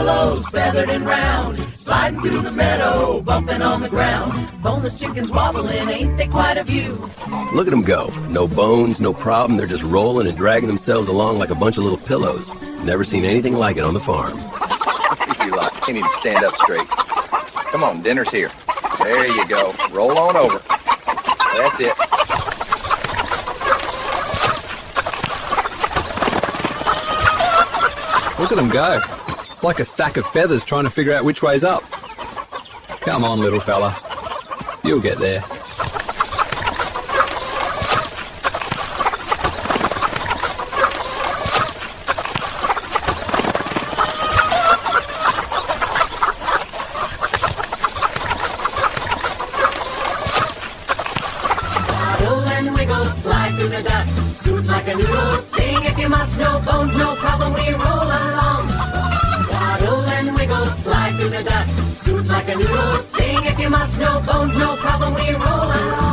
pillows, feathered and round, sliding through the meadow, bumping on the ground. Boneless chickens wobbling, ain't they quite a view? Look at them go. No bones, no problem. They're just rolling and dragging themselves along like a bunch of little pillows. Never seen anything like it on the farm. You lot can't even stand up straight. Come on, dinner's here. There you go. Roll on over. That's it. Look at them go. It's like a sack of feathers trying to figure out which way's up. Come on, little fella. You'll get there. Slide through the dust, scoot like a noodle, sing if you must, no bones, no problem, we roll along. Waddle and wiggle, slide through the dust, scoot like a noodle, sing if you must, no bones, no problem, we roll along.